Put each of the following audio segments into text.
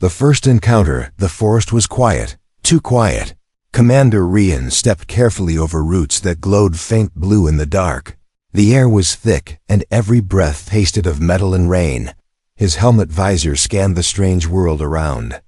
The first encounter, the forest was quiet, too quiet. Commander Rian stepped carefully over roots that glowed faint blue in the dark. The air was thick, and every breath tasted of metal and rain. His helmet visor scanned the strange world around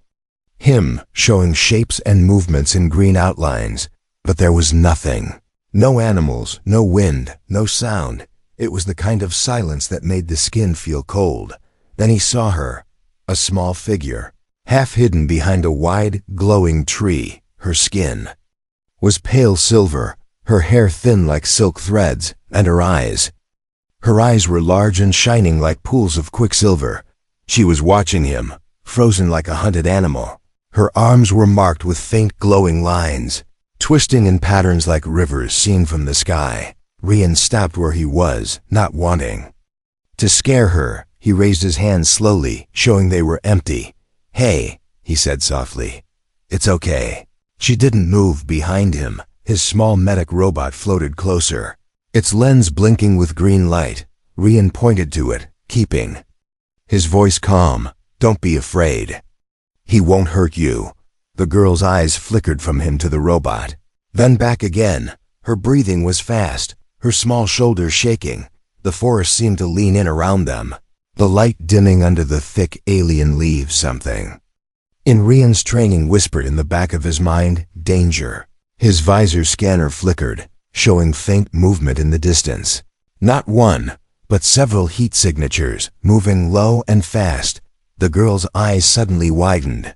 him, showing shapes and movements in green outlines. But there was nothing. No animals, no wind, no sound. It was the kind of silence that made the skin feel cold. Then he saw her, a small figure, half hidden behind a wide, glowing tree. Her skin was pale silver, her hair thin like silk threads, and her eyes were large and shining like pools of quicksilver. She was watching him, frozen like a hunted animal. Her arms were marked with faint glowing lines, twisting in patterns like rivers seen from the sky. Rian stopped where he was, not wanting to scare her. He raised his hands slowly, showing they were empty. "Hey," he said softly. "It's okay." She didn't move behind him. His small medic robot floated closer, its lens blinking with green light. Rian pointed to it, keeping his voice calm. "Don't be afraid. He won't hurt you." The girl's eyes flickered from him to the robot, then back again. Her breathing was fast, her small shoulders shaking. The forest seemed to lean in around them, the light dimming under the thick alien leaves. Something in Rian's training whispered in the back of his mind, danger. His visor scanner flickered, showing faint movement in the distance. Not one, but several heat signatures, moving low and fast. The girl's eyes suddenly widened,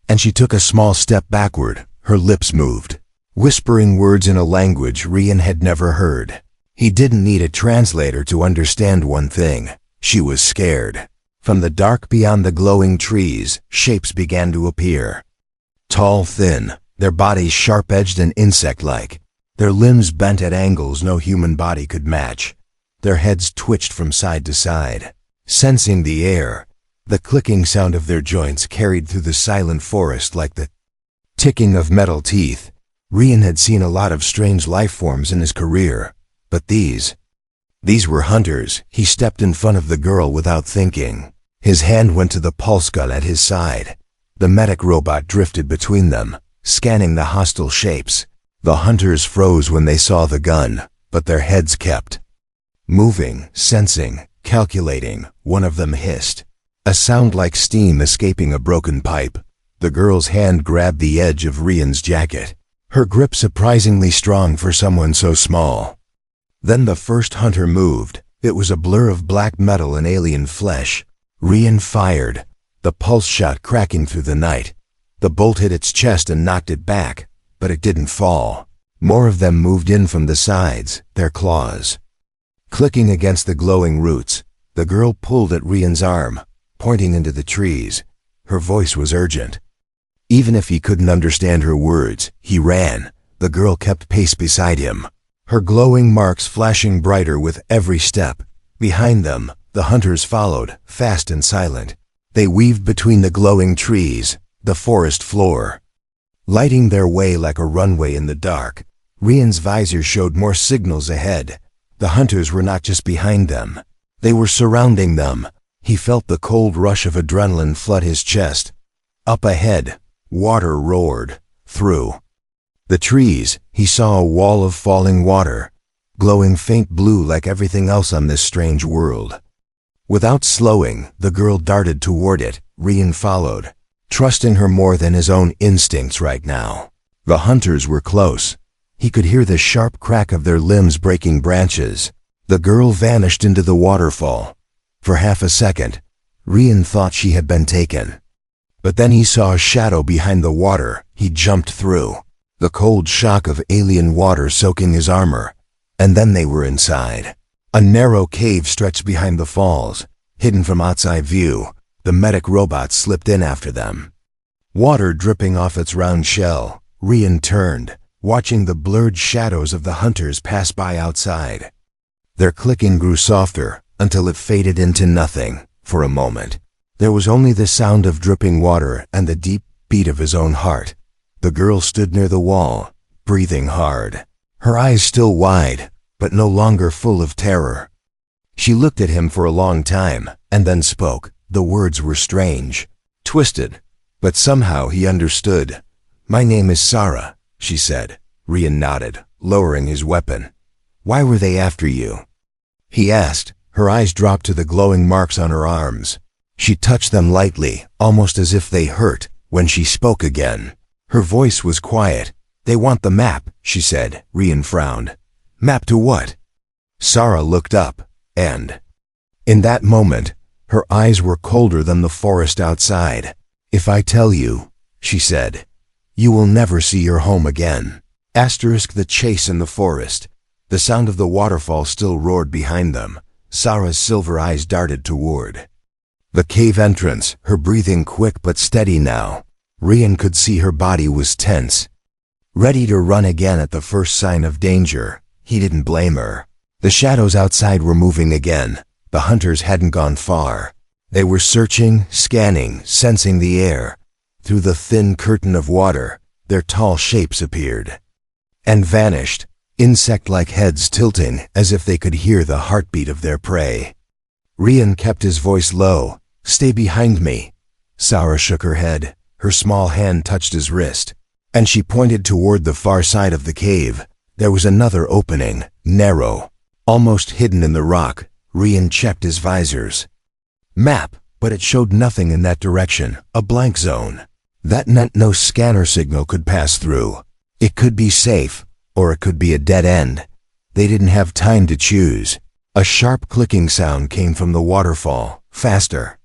and she took a small step backward. Her lips moved, whispering words in a language Rian had never heard. He didn't need a translator to understand one thing. She was scared. From the dark beyond the glowing trees, shapes began to appear. Tall, thin, their bodies sharp-edged and insect-like. Their limbs bent at angles no human body could match. Their heads twitched from side to side. Sensing the air, the clicking sound of their joints carried through the silent forest like the ticking of metal teeth. Rian had seen a lot of strange life forms in his career, but these were hunters. He stepped in front of the girl without thinking. His hand went to the pulse gun at his side. The medic robot drifted between them, scanning the hostile shapes. The hunters froze when they saw the gun, but their heads kept moving, sensing, calculating. One of them hissed, a sound like steam escaping a broken pipe. The girl's hand grabbed the edge of Rian's jacket, her grip surprisingly strong for someone so small. Then the first hunter moved. It was a blur of black metal and alien flesh. Rian fired, the pulse shot cracking through the night. The bolt hit its chest and knocked it back, but it didn't fall. More of them moved in from the sides, their claws clicking against the glowing roots. The girl pulled at Rian's arm, pointing into the trees. Her voice was urgent. Even if he couldn't understand her words, he ran. The girl kept pace beside him, her glowing marks flashing brighter with every step. Behind them, the hunters followed, fast and silent. They weaved between the glowing trees, the forest floor, lighting their way like a runway in the dark. Rian's visor showed more signals ahead. The hunters were not just behind them. They were surrounding them. He felt the cold rush of adrenaline flood his chest. Up ahead, water roared. Through the trees, he saw a wall of falling water, glowing faint blue like everything else on this strange world. Without slowing, the girl darted toward it. Rian followed, trusting her more than his own instincts right now. The hunters were close. He could hear the sharp crack of their limbs breaking branches. The girl vanished into the waterfall. For half a second, Rian thought she had been taken. But then he saw a shadow behind the water. He jumped through, the cold shock of alien water soaking his armor. And then they were inside. A narrow cave stretched behind the falls, hidden from outside view. The medic robot slipped in after them, water dripping off its round shell. Rian turned, watching the blurred shadows of the hunters pass by outside. Their clicking grew softer, until it faded into nothing. For a moment, there was only the sound of dripping water and the deep beat of his own heart. The girl stood near the wall, breathing hard, her eyes still wide, but no longer full of terror. She looked at him for a long time, and then spoke. The words were strange, twisted, But somehow he understood. "My name is Sarah," she said. Rian nodded, lowering his weapon. "Why were they after you?" he asked. Her eyes dropped to the glowing marks on her arms. She touched them lightly, almost as if they hurt, when she spoke again. Her voice was quiet. "They want the map," she said. Rian frowned. "Map to what?" Sarah looked up, and in that moment, her eyes were colder than the forest outside. "If I tell you," she said, "you will never see your home again." The chase in the forest. The sound of the waterfall still roared behind them. Sarah's silver eyes darted toward the cave entrance, her breathing quick but steady now. Rian could see her body was tense, ready to run again at the first sign of danger. He didn't blame her. The shadows outside were moving again. The hunters hadn't gone far. They were searching, scanning, sensing the air. Through the thin curtain of water, their tall shapes appeared and vanished, insect-like heads tilting as if they could hear the heartbeat of their prey. Rian kept his voice low. "Stay behind me." Sarah shook her head. Her small hand touched his wrist, and she pointed toward the far side of the cave. There was another opening, narrow, almost hidden in the rock. Rian checked his visors. Map, but it showed nothing in that direction, a blank zone. That meant no scanner signal could pass through. It could be safe, or it could be a dead end. They didn't have time to choose. A sharp clicking sound came from the waterfall, faster,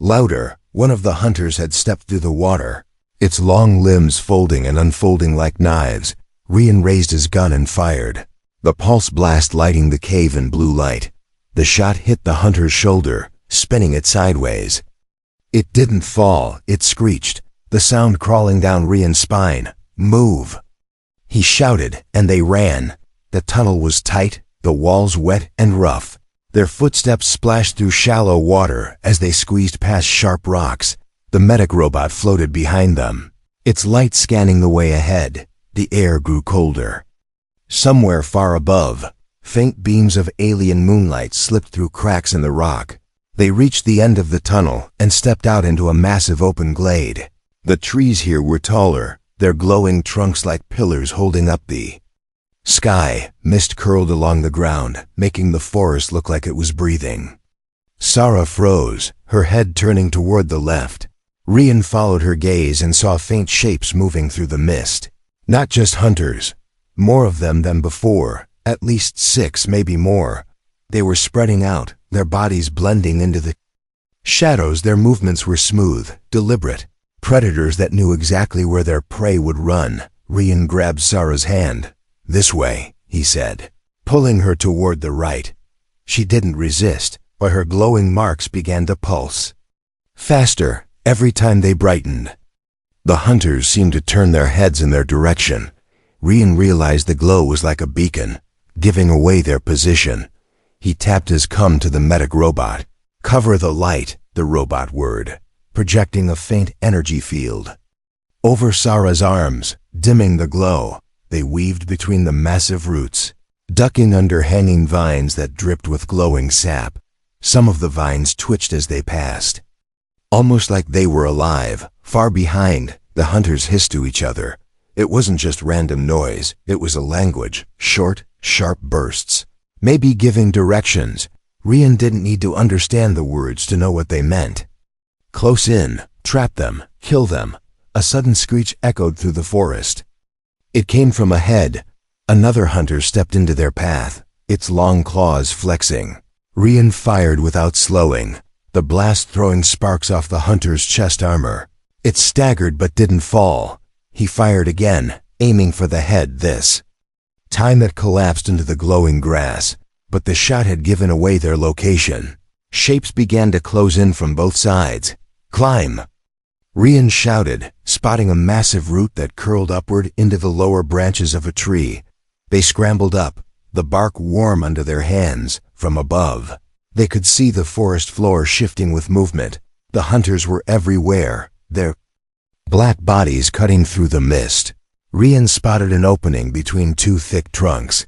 louder. One of the hunters had stepped through the water, its long limbs folding and unfolding like knives. Rian raised his gun and fired, the pulse blast lighting the cave in blue light. The shot hit the hunter's shoulder, spinning it sideways. It didn't fall, it screeched, the sound crawling down Rian's spine. "Move!" he shouted, and they ran. The tunnel was tight, the walls wet and rough. Their footsteps splashed through shallow water as they squeezed past sharp rocks. The medic robot floated behind them, its light scanning the way ahead. The air grew colder. Somewhere far above, faint beams of alien moonlight slipped through cracks in the rock. They reached the end of the tunnel and stepped out into a massive open glade. The trees here were taller, their glowing trunks like pillars holding up the sky. Mist curled along the ground, making the forest look like it was breathing. Sarah froze, her head turning toward the left. Rian followed her gaze and saw faint shapes moving through the mist. Not just hunters, more of them than before, at least 6, maybe more. They were spreading out, their bodies blending into the shadows. Their movements were smooth, deliberate, predators that knew exactly where their prey would run. Rian grabbed Sarah's hand. "This way," he said, pulling her toward the right. She didn't resist, but her glowing marks began to pulse faster every time they brightened. The hunters seemed to turn their heads in their direction. Rian realized the glow was like a beacon, giving away their position. He tapped his cum to the medic robot. "Cover the light," the robot whirred, projecting a faint energy field over Sarah's arms, dimming the glow. They weaved between the massive roots, ducking under hanging vines that dripped with glowing sap. Some of the vines twitched as they passed, almost like they were alive. Far behind, the hunters hissed to each other. It wasn't just random noise, it was a language, short, sharp bursts, maybe giving directions. Rian didn't need to understand the words to know what they meant. "Close in, trap them, kill them." A sudden screech echoed through the forest. It came from ahead. Another hunter stepped into their path, its long claws flexing. Rian fired without slowing, the blast throwing sparks off the hunter's chest armor. It staggered but didn't fall. He fired again, aiming for the head. This time it collapsed into the glowing grass, but the shot had given away their location. Shapes began to close in from both sides. "Climb!" Rian shouted, spotting a massive root that curled upward into the lower branches of a tree. They scrambled up, the bark warm under their hands. From above, they could see the forest floor shifting with movement. The hunters were everywhere, their black bodies cutting through the mist. Rian spotted an opening between 2 thick trunks.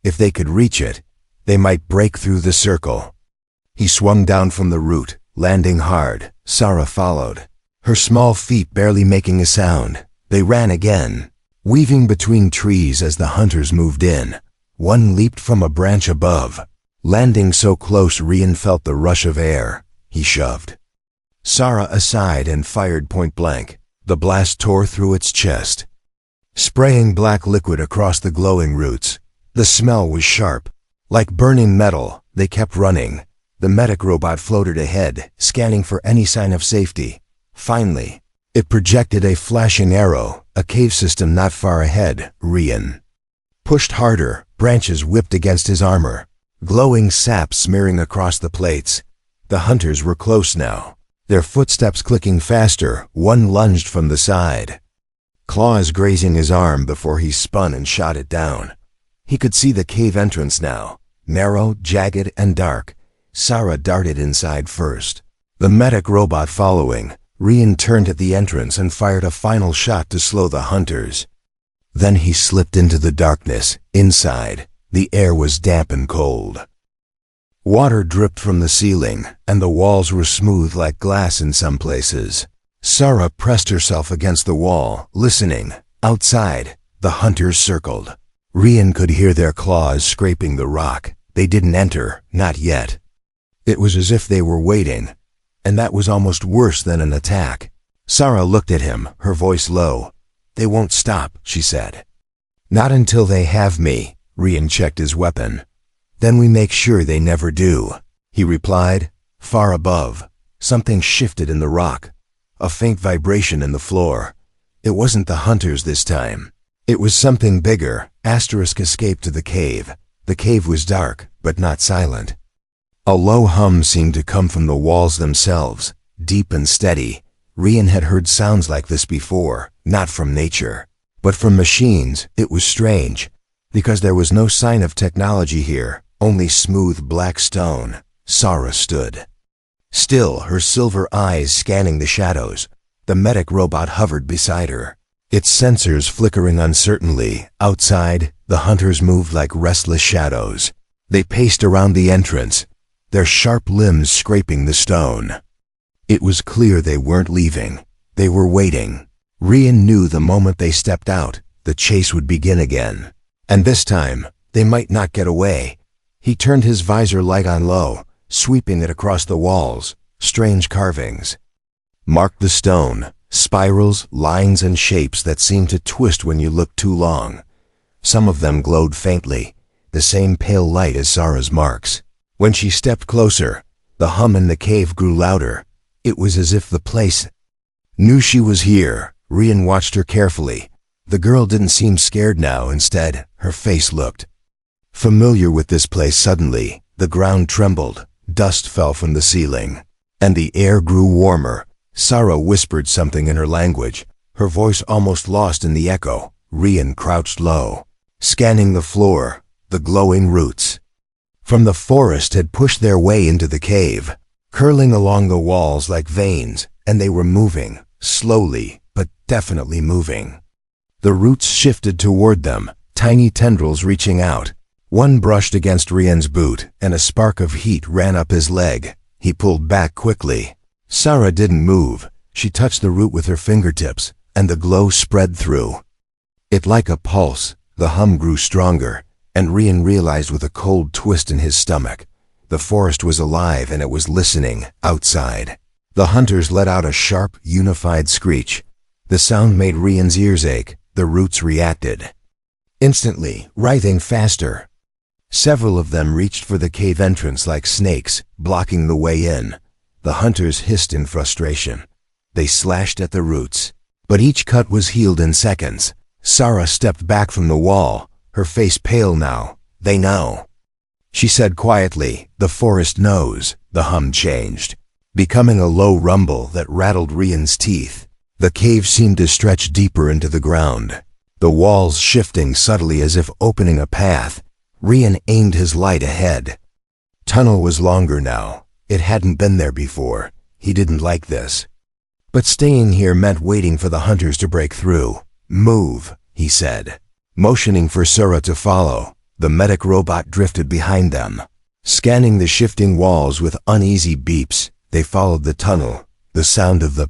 If they could reach it, they might break through the circle. He swung down from the root, landing hard. Sarah followed, her small feet barely making a sound. They ran again, weaving between trees as the hunters moved in. One leaped from a branch above. Landing so close, Rian felt the rush of air. He shoved Sarah aside and fired point blank. The blast tore through its chest, spraying black liquid across the glowing roots. The smell was sharp, like burning metal. They kept running. The medic robot floated ahead, scanning for any sign of safety. Finally, it projected a flashing arrow, a cave system not far ahead. Rian pushed harder. Branches whipped against his armor, glowing sap smearing across the plates. The hunters were close now, their footsteps clicking faster. One lunged from the side, claws grazing his arm before he spun and shot it down. He could see the cave entrance now, narrow, jagged, and dark. Sarah darted inside first, the medic robot following. Rian turned at the entrance and fired a final shot to slow the hunters. Then he slipped into the darkness. Inside, the air was damp and cold. Water dripped from the ceiling, and the walls were smooth like glass in some places. Sarah pressed herself against the wall, listening. Outside, the hunters circled. Rian could hear their claws scraping the rock. They didn't enter, not yet. It was as if they were waiting, and that was almost worse than an attack. Sarah looked at him, her voice low. "They won't stop," she said. "Not until they have me." Rian checked his weapon. "Then we make sure they never do," he replied. Far above, something shifted in the rock, a faint vibration in the floor. It wasn't the hunters this time. It was something bigger. Asterisk escaped to the cave. The cave was dark, but not silent. A low hum seemed to come from the walls themselves, deep and steady. Rian had heard sounds like this before, not from nature, but from machines. It was strange, because there was no sign of technology here, only smooth black stone. Sarah stood still, her silver eyes scanning the shadows. The medic robot hovered beside her, its sensors flickering uncertainly. Outside, the hunters moved like restless shadows. They paced around the entrance, their sharp limbs scraping the stone. It was clear they weren't leaving. They were waiting. Rian knew the moment they stepped out, the chase would begin again. And this time, they might not get away. He turned his visor light on low, sweeping it across the walls. Strange carvings marked the stone, spirals, lines, and shapes that seemed to twist when you looked too long. Some of them glowed faintly, the same pale light as Sarah's marks. When she stepped closer, the hum in the cave grew louder. It was as if the place knew she was here. Rian watched her carefully. The girl didn't seem scared now. Instead, her face looked familiar with this place. Suddenly, the ground trembled, dust fell from the ceiling, and the air grew warmer. Sarah whispered something in her language, her voice almost lost in the echo. Rian crouched low, scanning the floor. The glowing roots from the forest had pushed their way into the cave, curling along the walls like veins, and they were moving, slowly, but definitely moving. The roots shifted toward them, tiny tendrils reaching out. One brushed against Rian's boot, and a spark of heat ran up his leg. He pulled back quickly. Sarah didn't move. She touched the root with her fingertips, and the glow spread through it like a pulse. The hum grew stronger, and Rian realized with a cold twist in his stomach, the forest was alive and it was listening. Outside, the hunters let out a sharp, unified screech. The sound made Rian's ears ache. The roots reacted instantly, writhing faster. Several of them reached for the cave entrance like snakes, blocking the way in. The hunters hissed in frustration. They slashed at the roots, but each cut was healed in seconds. Sarah stepped back from the wall, her face pale now. "They know," she said quietly. "The forest knows." The hum changed, becoming a low rumble that rattled Rian's teeth. The cave seemed to stretch deeper into the ground, the walls shifting subtly as if opening a path. Rian aimed his light ahead. Tunnel was longer now. It hadn't been there before. He didn't like this. But staying here meant waiting for the hunters to break through. "Move," he said, motioning for Sarah to follow. The medic robot drifted behind them, scanning the shifting walls with uneasy beeps. They followed the tunnel, the sound of the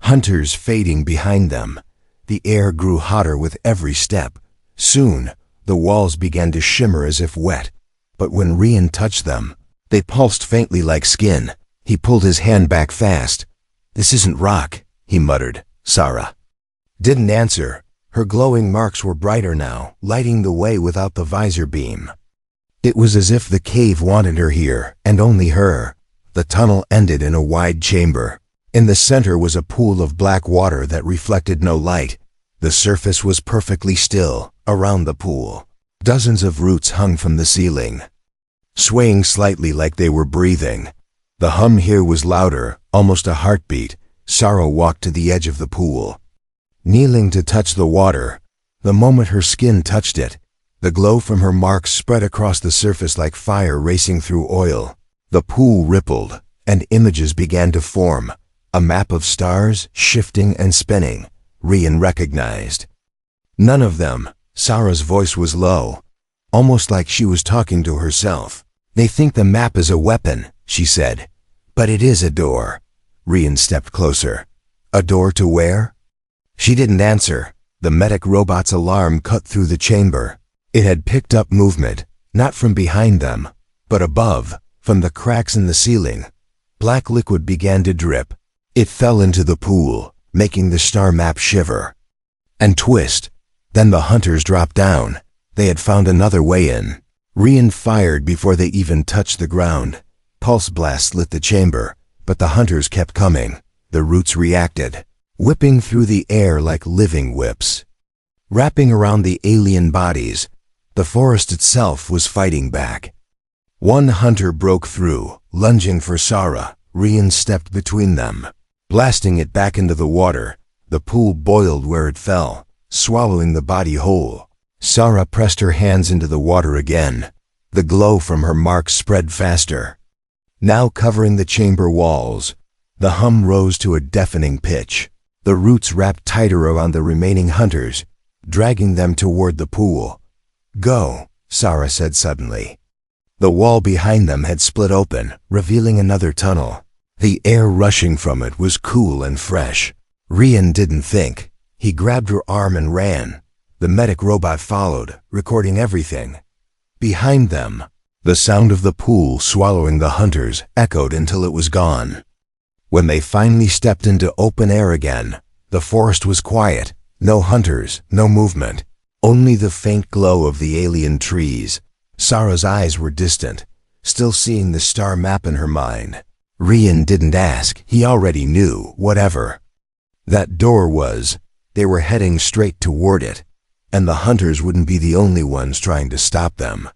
Hunters fading behind them. The air grew hotter with every step. Soon, the walls began to shimmer as if wet. But when Rian touched them, they pulsed faintly like skin. He pulled his hand back fast. "This isn't rock," he muttered. Sarah didn't answer. Her glowing marks were brighter now, lighting the way without the visor beam. It was as if the cave wanted her here, and only her. The tunnel ended in a wide chamber. In the center was a pool of black water that reflected no light. The surface was perfectly still. Around the pool, dozens of roots hung from the ceiling, swaying slightly like they were breathing. The hum here was louder, almost a heartbeat. Sarah walked to the edge of the pool, kneeling to touch the water. The moment her skin touched it, the glow from her marks spread across the surface like fire racing through oil. The pool rippled, and images began to form. A map of stars, shifting and spinning. Rian recognized none of them. Sarah's voice was low, almost like she was talking to herself. "They think the map is a weapon," she said. "But it is a door." Rian stepped closer. "A door to where?" She didn't answer. The medic robot's alarm cut through the chamber. It had picked up movement, not from behind them, but above, from the cracks in the ceiling. Black liquid began to drip. It fell into the pool, making the star map shiver and twist. Then the hunters dropped down. They had found another way in. Rian fired before they even touched the ground. Pulse blasts lit the chamber, but the hunters kept coming. The roots reacted, whipping through the air like living whips, wrapping around the alien bodies. The forest itself was fighting back. One hunter broke through, lunging for Sarah. Rian stepped between them, blasting it back into the water. The pool boiled where it fell, swallowing the body whole. Sarah pressed her hands into the water again. The glow from her marks spread faster, now covering the chamber walls. The hum rose to a deafening pitch. The roots wrapped tighter around the remaining hunters, dragging them toward the pool. "Go," Sarah said suddenly. The wall behind them had split open, revealing another tunnel. The air rushing from it was cool and fresh. Rian didn't think. He grabbed her arm and ran. The medic robot followed, recording everything. Behind them, the sound of the pool swallowing the hunters echoed until it was gone. When they finally stepped into open air again, the forest was quiet. No hunters, no movement, only the faint glow of the alien trees. Sarah's eyes were distant, still seeing the star map in her mind. Rian didn't ask. He already knew, whatever that door was. They were heading straight toward it, and the hunters wouldn't be the only ones trying to stop them.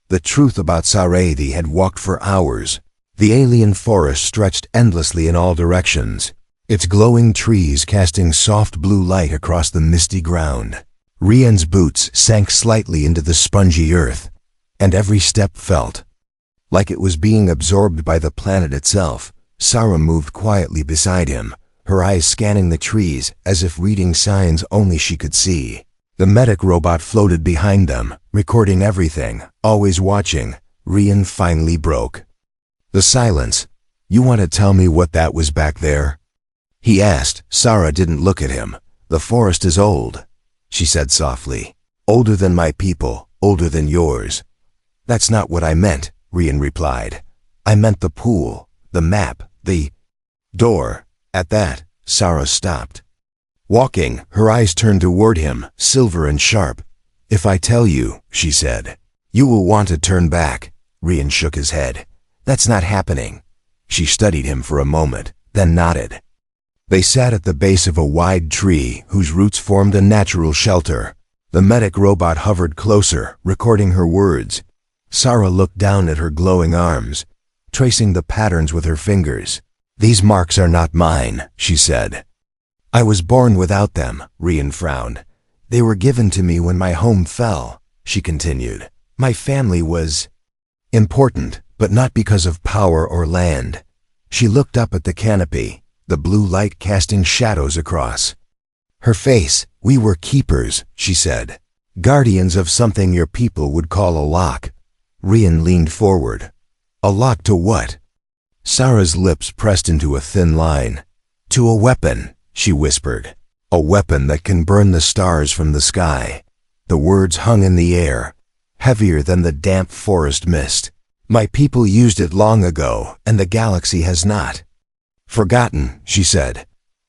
The truth about Sarathi had walked for hours. The alien forest stretched endlessly in all directions, its glowing trees casting soft blue light across the misty ground. Rian's boots sank slightly into the spongy earth, and every step felt like it was being absorbed by the planet itself. Sarah moved quietly beside him, her eyes scanning the trees as if reading signs only she could see. The medic robot floated behind them, recording everything, always watching. Rian finally broke the silence. "You want to tell me what that was back there?" he asked. Sarah didn't look at him. "The forest is old," she said softly. "Older than my people, older than yours." "That's not what I meant," Rian replied. "I meant the pool, the map, the door." At that, Sarah stopped walking. Her eyes turned toward him, silver and sharp. "If I tell you," she said, "you will want to turn back." Rian shook his head. "That's not happening." She studied him for a moment, then nodded. They sat at the base of a wide tree whose roots formed a natural shelter. The medic robot hovered closer, recording her words. Sarah looked down at her glowing arms, tracing the patterns with her fingers. "These marks are not mine," she said. "I was born without them," Rian frowned. "They were given to me when my home fell," she continued. "My family was important, but not because of power or land." She looked up at the canopy, the blue light casting shadows across her face. "We were keepers," she said. "Guardians of something your people would call a lock." Rian leaned forward. "A lock to what?" Sarah's lips pressed into a thin line. "To a weapon," she whispered. A weapon that can burn the stars from the sky. The words hung in the air, heavier than the damp forest mist. My people used it long ago, and the galaxy has not forgotten, she said.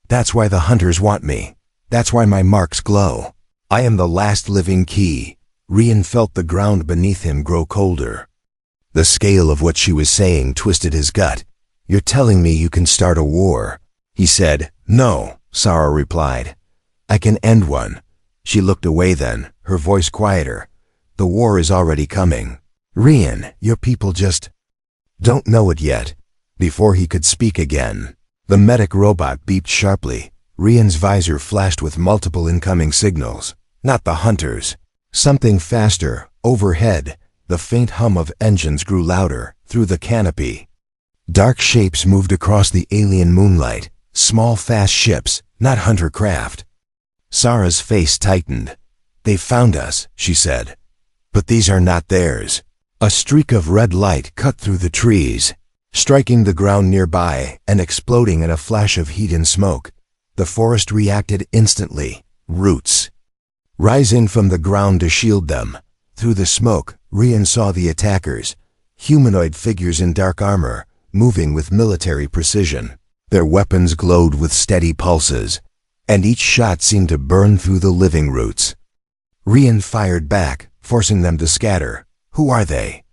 That's why the hunters want me. That's why my marks glow. I am the last living key. Rian felt the ground beneath him grow colder. The scale of what she was saying twisted his gut. You're telling me you can start a war? He said. No, Sarah replied. I can end one. She looked away then, her voice quieter. The war is already coming. Rian, your people just don't know it yet. Before he could speak again, the medic robot beeped sharply. Rian's visor flashed with multiple incoming signals. Not the hunters. Something faster, overhead. The faint hum of engines grew louder, through the canopy. Dark shapes moved across the alien moonlight. Small, fast ships, not hunter craft. Sarah's face tightened. They found us, she said. But these are not theirs. A streak of red light cut through the trees, striking the ground nearby and exploding in a flash of heat and smoke. The forest reacted instantly. Roots rising from the ground to shield them. Through the smoke, Rian saw the attackers, humanoid figures in dark armor, moving with military precision. Their weapons glowed with steady pulses, and each shot seemed to burn through the living roots. Rian fired back, forcing them to scatter. Who are they?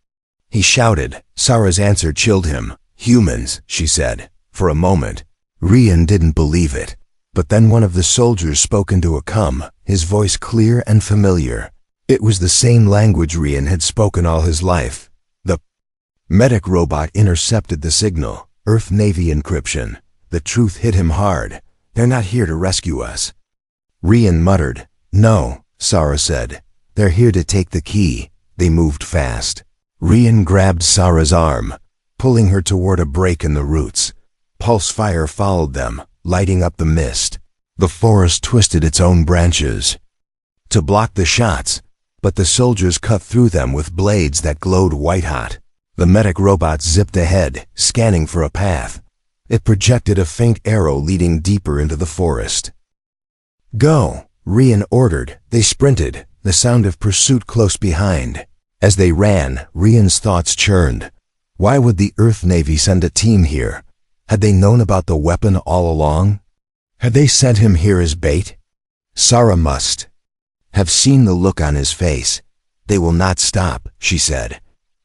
He shouted. Sarah's answer chilled him. Humans, she said. For a moment, Rian didn't believe it. But then one of the soldiers spoke into a cum, his voice clear and familiar. It was the same language Rian had spoken all his life. The medic robot intercepted the signal. Earth Navy encryption. The truth hit him hard. They're not here to rescue us. Rian muttered. No, Sarah said. They're here to take the key. They moved fast. Rian grabbed Sarah's arm, pulling her toward a break in the roots. Pulse fire followed them, lighting up the mist. The forest twisted its own branches to block the shots, but the soldiers cut through them with blades that glowed white-hot. The medic robot zipped ahead, scanning for a path. It projected a faint arrow leading deeper into the forest. Go, Rian ordered. They sprinted, the sound of pursuit close behind. As they ran, Rian's thoughts churned. Why would the Earth Navy send a team here? Had they known about the weapon all along? Had they sent him here as bait? Sarah must have seen the look on his face. They will not stop, she said.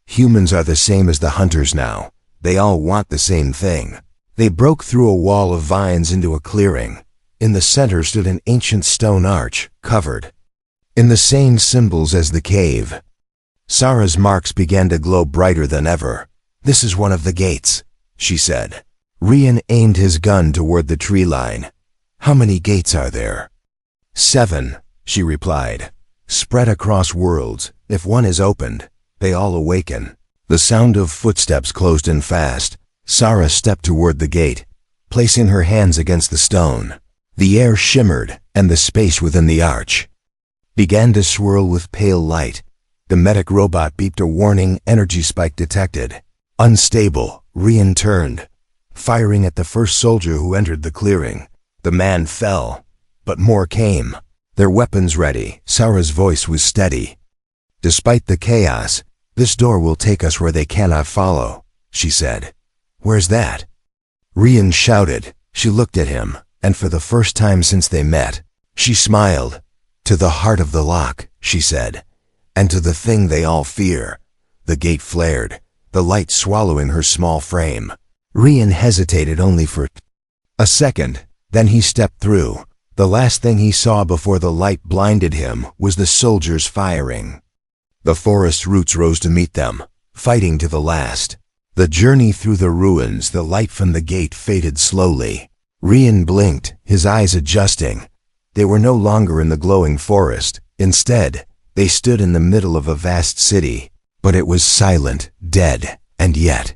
Humans are the same as the hunters now. They all want the same thing. They broke through a wall of vines into a clearing. In the center stood an ancient stone arch, covered in the same symbols as the cave. Sarah's marks began to glow brighter than ever. This is one of the gates, she said. Rian aimed his gun toward the tree line. How many gates are there? 7, she replied. Spread across worlds. If one is opened, they all awaken. The sound of footsteps closed in fast. Sarah stepped toward the gate, placing her hands against the stone. The air shimmered, and the space within the arch began to swirl with pale light. The medic robot beeped a warning. Energy spike detected. Unstable, Rian turned, firing at the first soldier who entered the clearing. The man fell, but more came. Their weapons ready. Sarah's voice was steady. Despite the chaos, this door will take us where they cannot follow, she said. Where's that? Rian shouted. She looked at him, and for the first time since they met, she smiled. To the heart of the lock, she said, and to the thing they all fear. The gate flared, the light swallowing her small frame. Rian hesitated only for a second, then he stepped through. The last thing he saw before the light blinded him was the soldiers firing. The forest roots rose to meet them, fighting to the last. The journey through the ruins, the light from the gate faded slowly. Rian blinked, his eyes adjusting. They were no longer in the glowing forest. Instead, they stood in the middle of a vast city. But it was silent, dead, and yet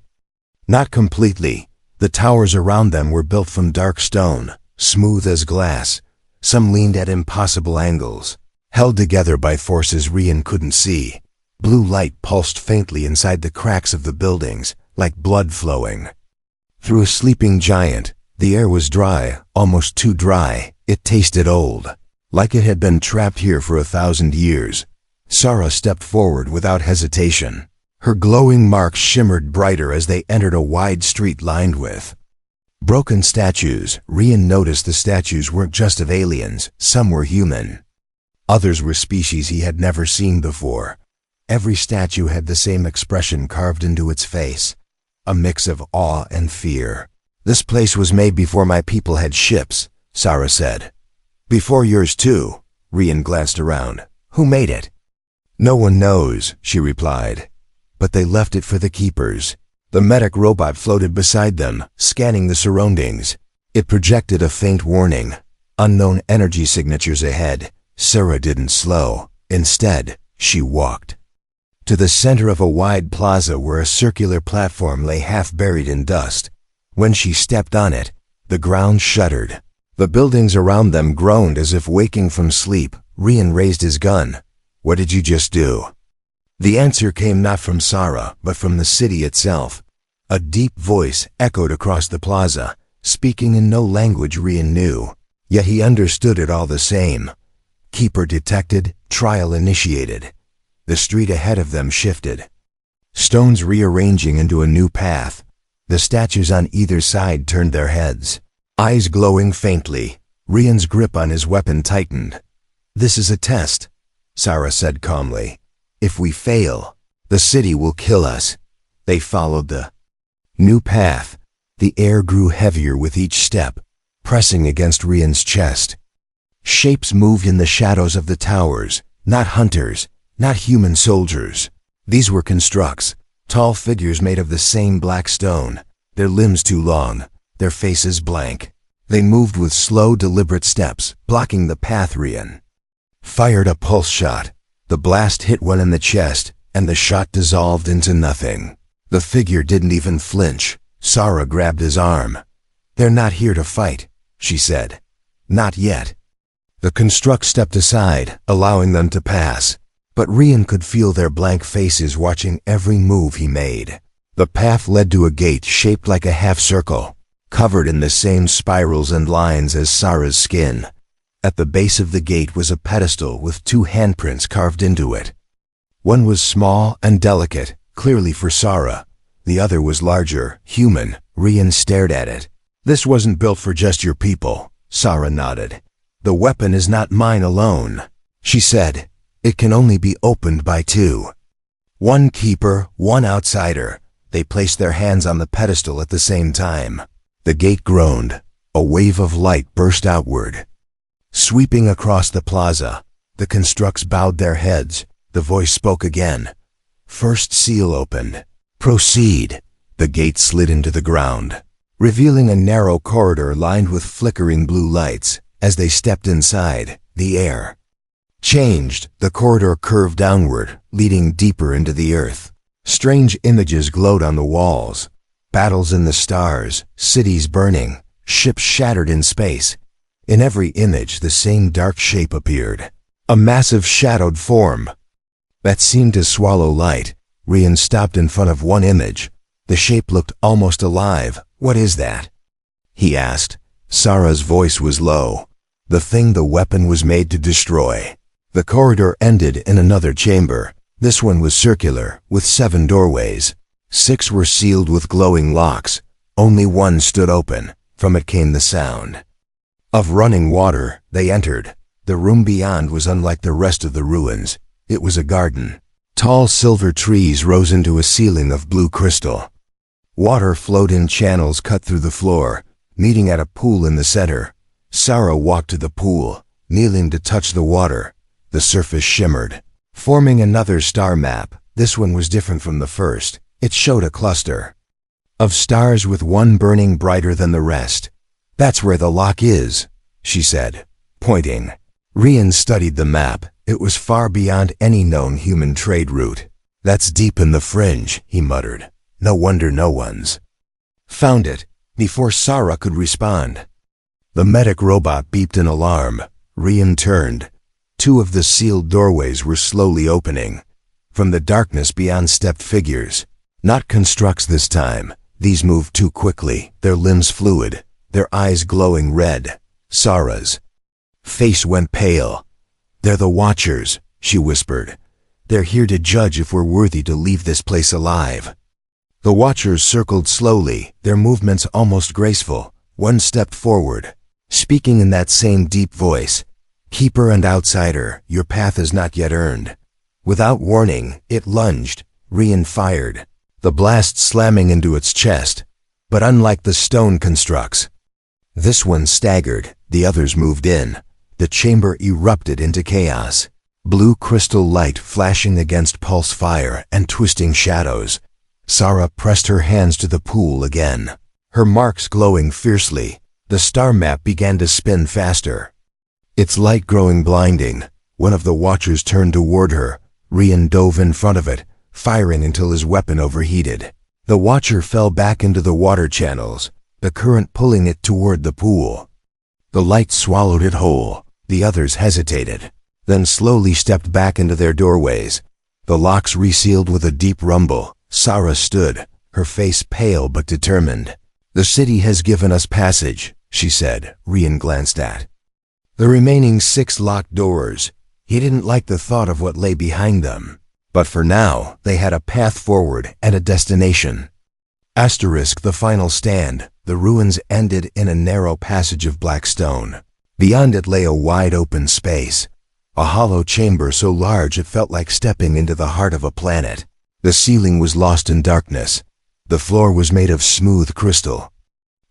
not completely. The towers around them were built from dark stone, smooth as glass. Some leaned at impossible angles, held together by forces Rian couldn't see. Blue light pulsed faintly inside the cracks of the buildings, like blood flowing. Through a sleeping giant, The air was dry, almost too dry. It tasted old, like it had been trapped here for 1,000 years. Sarah stepped forward without hesitation. Her glowing marks shimmered brighter as they entered a wide street lined with broken statues. Rian noticed the statues weren't just of aliens, some were human. Others were species he had never seen before. Every statue had the same expression carved into its face, a mix of awe and fear. "This place was made before my people had ships," Sarah said. "Before yours too." Rian glanced around. "Who made it?" "No one knows," she replied. "But they left it for the keepers." The medic robot floated beside them, scanning the surroundings. It projected a faint warning. Unknown energy signatures ahead. Sarah didn't slow. Instead, she walked to the center of a wide plaza where a circular platform lay half buried in dust. When she stepped on it, the ground shuddered. The buildings around them groaned as if waking from sleep. Rian raised his gun. "What did you just do?" The answer came not from Sarah, but from the city itself. A deep voice echoed across the plaza, speaking in no language Rian knew. Yet he understood it all the same. Keeper detected, trial initiated. The street ahead of them shifted, stones rearranging into a new path. The statues on either side turned their heads, eyes glowing faintly. Rian's grip on his weapon tightened. "This is a test," Sarah said calmly. "If we fail, the city will kill us." They followed the new path. The air grew heavier with each step, pressing against Rian's chest. Shapes moved in the shadows of the towers, not hunters, not human soldiers. These were constructs, tall figures made of the same black stone, their limbs too long, their faces blank. They moved with slow, deliberate steps, blocking the path. Rian fired a pulse shot. The blast hit one in the chest, and the shot dissolved into nothing. The figure didn't even flinch. Sarah grabbed his arm. "They're not here to fight," she said. "Not yet." The construct stepped aside, allowing them to pass. But Rian could feel their blank faces watching every move he made. The path led to a gate shaped like a half circle, covered in the same spirals and lines as Sarah's skin. At the base of the gate was a pedestal with 2 handprints carved into it. One was small and delicate, clearly for Sarah. The other was larger, human. Rian stared at it. "This wasn't built for just your people," Sarah nodded. "The weapon is not mine alone," she said. "It can only be opened by 2. One keeper, one outsider." They placed their hands on the pedestal at the same time. The gate groaned. A wave of light burst outward, sweeping across the plaza. The constructs bowed their heads. The voice spoke again. First seal opened. "Proceed." The gate slid into the ground, revealing a narrow corridor lined with flickering blue lights. As they stepped inside, the air changed. The corridor curved downward, leading deeper into the earth. Strange images glowed on the walls. Battles in the stars, cities burning, ships shattered in space. In every image, the same dark shape appeared. A massive shadowed form that seemed to swallow light. Rian stopped in front of one image. The shape looked almost alive. "What is that?" he asked. Sarah's voice was low. "The thing the weapon was made to destroy." The corridor ended in another chamber. This one was circular, with 7 doorways. 6 were sealed with glowing locks. Only one stood open. From it came the sound of running water. They entered. The room beyond was unlike the rest of the ruins. It was a garden. Tall silver trees rose into a ceiling of blue crystal. Water flowed in channels cut through the floor, meeting at a pool in the center. Sarah walked to the pool, kneeling to touch the water. The surface shimmered, forming another star map. This one was different from the first. It showed a cluster of stars with one burning brighter than the rest. "That's where the lock is," she said, pointing. Rian studied the map. It was far beyond any known human trade route. "That's deep in the fringe," he muttered. "No wonder no one's found it." Before Sarah could respond, the medic robot beeped an alarm. Rian turned. 2 of the sealed doorways were slowly opening. From the darkness beyond stepped figures. Not constructs this time. These moved too quickly, their limbs fluid. their eyes glowing red. Sarah's face went pale. "They're the Watchers," she whispered. "They're here to judge if we're worthy to leave this place alive." The Watchers circled slowly, their movements almost graceful. One stepped forward, speaking in that same deep voice. "Keeper and outsider, your path is not yet earned." Without warning, it lunged. Rian fired, the blast slamming into its chest. But unlike the stone constructs, this one staggered. The others moved in. The chamber erupted into chaos. Blue crystal light flashing against pulse fire and twisting shadows. Sarah pressed her hands to the pool again, her marks glowing fiercely. The star map began to spin faster, its light growing blinding. One of the Watchers turned toward her. Rian dove in front of it, firing until his weapon overheated. The Watcher fell back into the water channels, the current pulling it toward the pool. The light swallowed it whole. The others hesitated, then slowly stepped back into their doorways. The locks resealed with a deep rumble. Sarah stood, her face pale but determined. "The city has given us passage," she said. Rian glanced at the remaining 6 locked doors. He didn't like the thought of what lay behind them. But for now, they had a path forward and a destination. The final stand. The ruins ended in a narrow passage of black stone. Beyond it lay a wide open space, a hollow chamber so large it felt like stepping into the heart of a planet. The ceiling was lost in darkness. The floor was made of smooth crystal,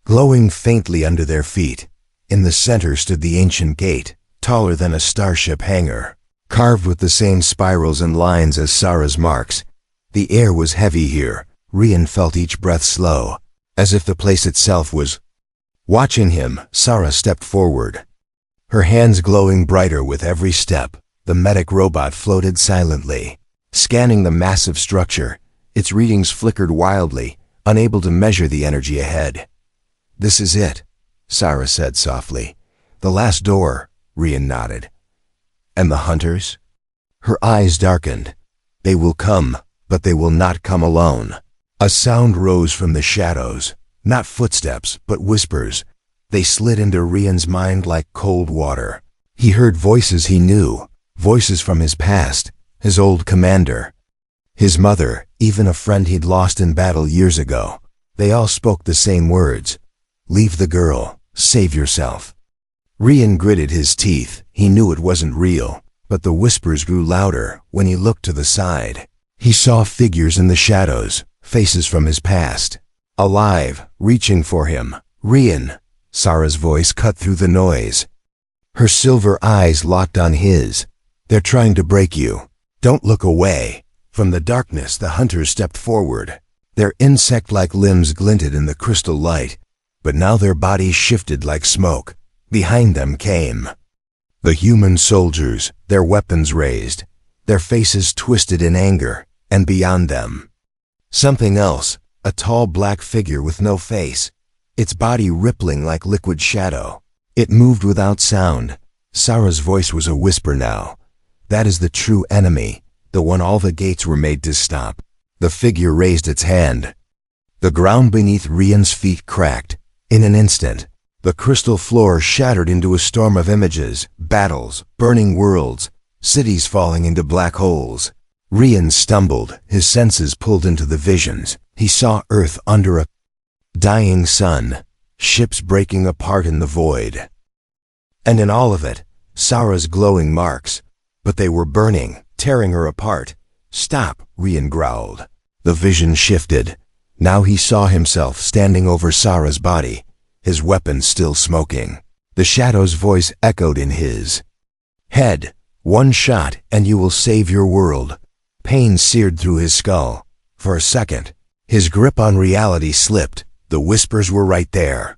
glowing faintly under their feet. In the center stood the ancient gate, taller than a starship hangar, carved with the same spirals and lines as Sarah's marks. The air was heavy here. Rian felt each breath slow, as if the place itself was watching him. Sarah stepped forward, her hands glowing brighter with every step. The medic robot floated silently, scanning the massive structure. Its readings flickered wildly, unable to measure the energy ahead. "This is it," Sarah said softly. "The last door." Rian nodded. "And the hunters?" Her eyes darkened. "They will come, but they will not come alone." A sound rose from the shadows, not footsteps, but whispers. They slid into Rian's mind like cold water. He heard voices he knew, voices from his past, his old commander, his mother, even a friend he'd lost in battle years ago. They all spoke the same words. "Leave the girl. Save yourself." Rian gritted his teeth. He knew it wasn't real, but the whispers grew louder. When he looked to the side, he saw figures in the shadows, faces from his past, alive, reaching for him. "Rian," Sarah's voice cut through the noise. Her silver eyes locked on his. "They're trying to break you. Don't look away." From the darkness, the hunters stepped forward. Their insect-like limbs glinted in the crystal light, but now their bodies shifted like smoke. Behind them came the human soldiers, their weapons raised, their faces twisted in anger, and beyond them, something else, a tall black figure with no face, its body rippling like liquid shadow. It moved without sound. Sarah's voice was a whisper now. "That is the true enemy, the one all the gates were made to stop." The figure raised its hand. The ground beneath Rian's feet cracked. In an instant, the crystal floor shattered into a storm of images, battles, burning worlds, cities falling into black holes. Rian stumbled, his senses pulled into the visions. He saw Earth under a dying sun, ships breaking apart in the void. And in all of it, Sarah's glowing marks. But they were burning, tearing her apart. "Stop," Rian growled. The vision shifted. Now he saw himself standing over Sarah's body, his weapon still smoking. The shadow's voice echoed in his head. "One shot, and you will save your world." Pain seared through his skull. For a second, his grip on reality slipped. The whispers were right there,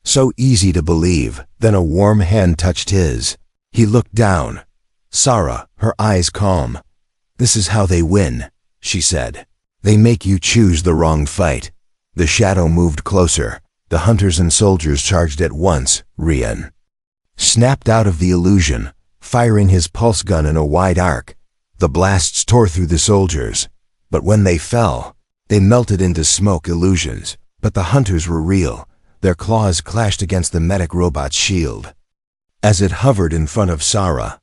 so easy to believe. Then a warm hand touched his. He looked down. Sarah, her eyes calm. "This is how they win," she said. "They make you choose the wrong fight." The shadow moved closer. The hunters and soldiers charged at once. Rian snapped out of the illusion, firing his pulse gun in a wide arc. The blasts tore through the soldiers, but when they fell, they melted into smoke illusions. But the hunters were real. Their claws clashed against the medic robot's shield. As it hovered in front of Sarah,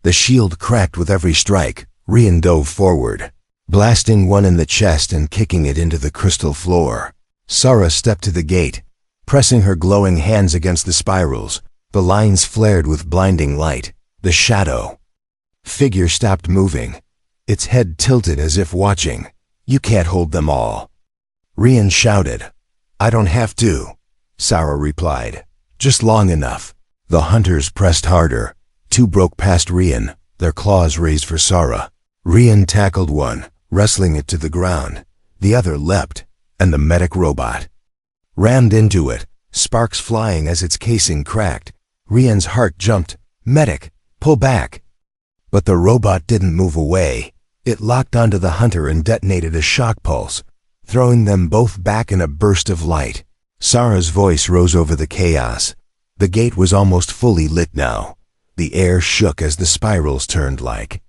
the shield cracked with every strike. Rian dove forward, blasting one in the chest and kicking it into the crystal floor. Sarah stepped to the gate, pressing her glowing hands against the spirals. The lines flared with blinding light. The shadow figure stopped moving, its head tilted as if watching. "You can't hold them all," Rian shouted. "I don't have to," Sarah replied. "Just long enough." The hunters pressed harder. Two broke past Rian, their claws raised for Sarah. Rian tackled one, wrestling it to the ground. The other leapt, and the medic robot rammed into it, sparks flying as its casing cracked. Rian's heart jumped. "Medic, pull back!" But the robot didn't move away. It locked onto the hunter and detonated a shock pulse, throwing them both back in a burst of light. Sarah's voice rose over the chaos. The gate was almost fully lit now. The air shook as the spirals turned like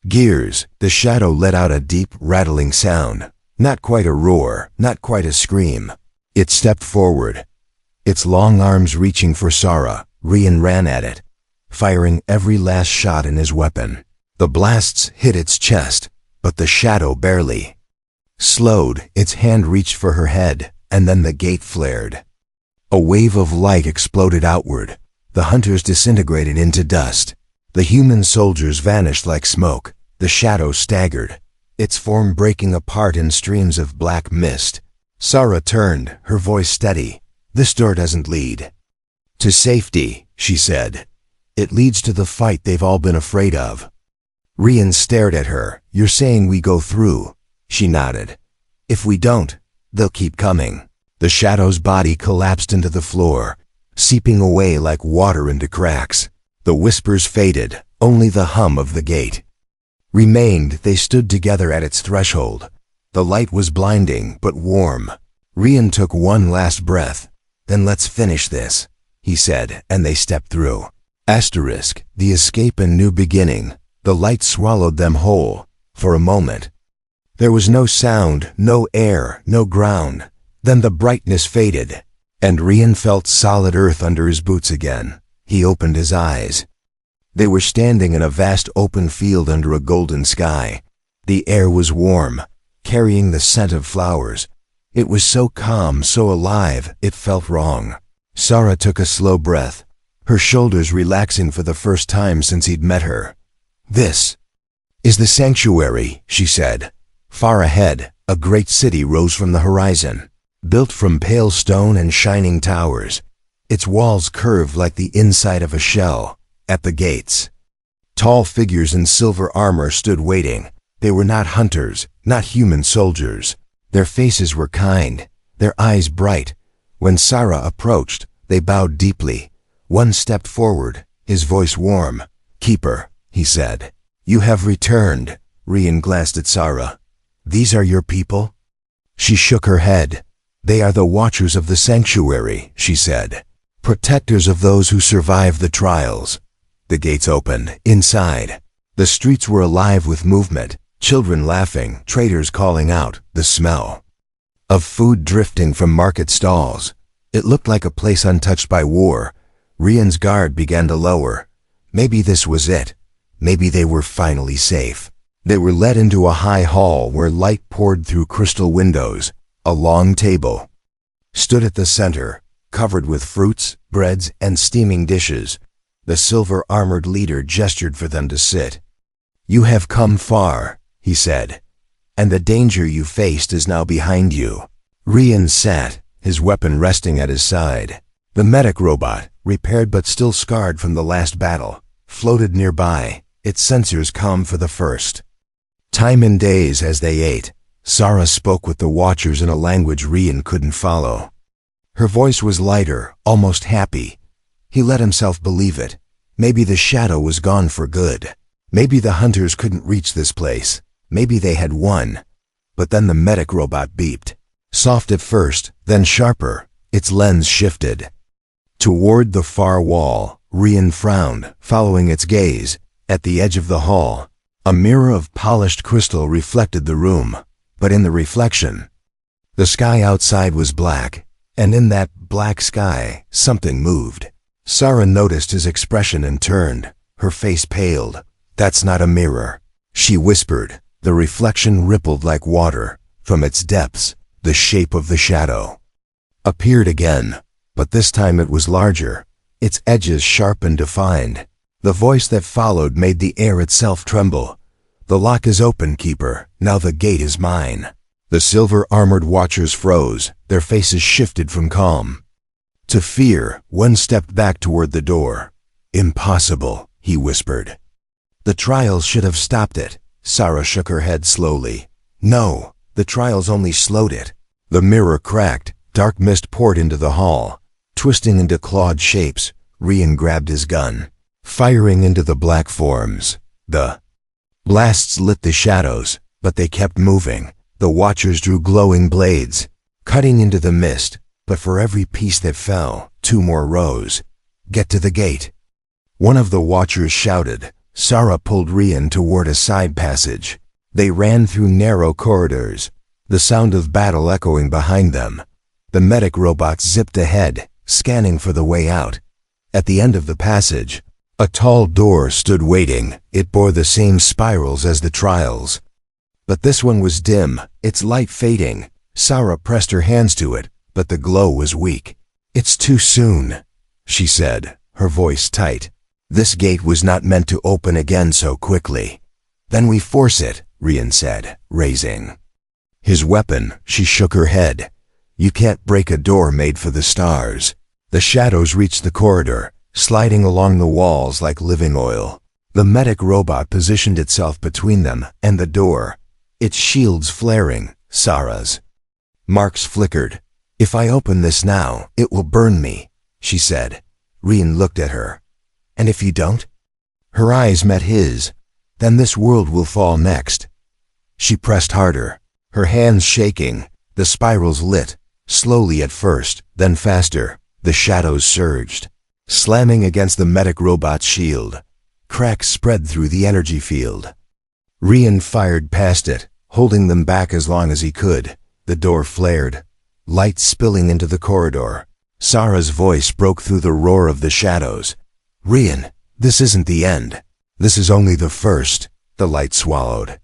gears. The shadow let out a deep, rattling sound. Not quite a roar, not quite a scream. It stepped forward, its long arms reaching for Sarah. Rian ran at it, firing every last shot in his weapon. The blasts hit its chest, but the shadow barely slowed. Its hand reached for her head, and then the gate flared. A wave of light exploded outward. The hunters disintegrated into dust. The human soldiers vanished like smoke. The shadow staggered, its form breaking apart in streams of black mist. Sarah turned, her voice steady. "This door doesn't lead to safety," she said. "It leads to the fight they've all been afraid of." Rian stared at her. "You're saying we go through?" She nodded. "If we don't, they'll keep coming." The shadow's body collapsed into the floor, seeping away like water into cracks. The whispers faded. Only the hum of the gate remained. They stood together at its threshold. The light was blinding, but warm. Rian took one last breath. "Then let's finish this," he said, and they stepped through. Asterisk, the escape and new beginning. The light swallowed them whole. For a moment, there was no sound, no air, no ground. Then the brightness faded, and Rian felt solid earth under his boots again. He opened his eyes. They were standing in a vast open field under a golden sky. The air was warm, carrying the scent of flowers. It was so calm, so alive, it felt wrong. Sarah took a slow breath, her shoulders relaxing for the first time since he'd met her. "This is the sanctuary," she said. Far ahead, a great city rose from the horizon, built from pale stone and shining towers. Its walls curved like the inside of a shell. At the gates, tall figures in silver armor stood waiting. They were not hunters, not human soldiers. Their faces were kind, their eyes bright. When Sarah approached, they bowed deeply. One stepped forward, his voice warm. "Keeper," he said. "You have returned." Rian glanced at Sarah. "These are your people?" She shook her head. "They are the watchers of the sanctuary," she said. "Protectors of those who survive the trials." The gates opened. Inside, the streets were alive with movement. Children laughing, traders calling out, the smell of food drifting from market stalls. It looked like a place untouched by war. Rian's guard began to lower. Maybe this was it. Maybe they were finally safe. They were led into a high hall where light poured through crystal windows. A long table stood at the center, covered with fruits, breads, and steaming dishes. The silver-armored leader gestured for them to sit. "You have come far," he said, "and the danger you faced is now behind you." Rian sat, his weapon resting at his side. The medic robot, repaired but still scarred from the last battle, floated nearby, its sensors calm for the first time in days. As they ate, Sarah spoke with the watchers in a language Rian couldn't follow. Her voice was lighter, almost happy. He let himself believe it. Maybe the shadow was gone for good. Maybe the hunters couldn't reach this place. Maybe they had won. But then the medic robot beeped. Soft at first, then sharper. Its lens shifted toward the far wall. Rian frowned, following its gaze. At the edge of the hall, a mirror of polished crystal reflected the room. But in the reflection, the sky outside was black. And in that black sky, something moved. Sarah noticed his expression and turned. Her face paled. "That's not a mirror," she whispered. The reflection rippled like water. From its depths, the shape of the shadow appeared again, but this time it was larger, its edges sharp and defined. The voice that followed made the air itself tremble. "The lock is open, Keeper. Now the gate is mine." The silver-armored watchers froze. Their faces shifted from calm to fear. One stepped back toward the door. "Impossible," he whispered. "The trials should have stopped it." Sarah shook her head slowly. "No, the trials only slowed it." The mirror cracked. Dark mist poured into the hall. Twisting into clawed shapes, Rian grabbed his gun, firing into the black forms. The blasts lit the shadows, but they kept moving. The watchers drew glowing blades, cutting into the mist, but for every piece that fell, two more rose. "Get to the gate," one of the watchers shouted. Sarah pulled Rian toward a side passage. They ran through narrow corridors, the sound of battle echoing behind them. The medic robots zipped ahead, scanning for the way out. At the end of the passage, a tall door stood waiting. It bore the same spirals as the trials, but this one was dim, its light fading. Sarah pressed her hands to it, but the glow was weak. "It's too soon," she said, her voice tight. "This gate was not meant to open again so quickly." "Then we force it," Rian said, raising his weapon. She shook her head. "You can't break a door made for the stars." The shadows reached the corridor, sliding along the walls like living oil. The medic robot positioned itself between them and the door, its shields flaring. Sarah's marks flickered. "If I open this now, it will burn me," she said. Rian looked at her. "And if you don't?" Her eyes met his. "Then this world will fall next." She pressed harder, her hands shaking. The spirals lit, slowly at first, then faster. The shadows surged, slamming against the medic robot's shield. Cracks spread through the energy field. Rian fired past it, holding them back as long as he could. The door flared, light spilling into the corridor. Sarah's voice broke through the roar of the shadows. "Rian, this isn't the end. This is only the first." The light swallowed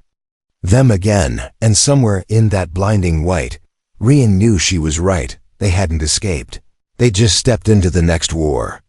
them again, and somewhere in that blinding white, Rian knew she was right. They hadn't escaped. They just stepped into the next war.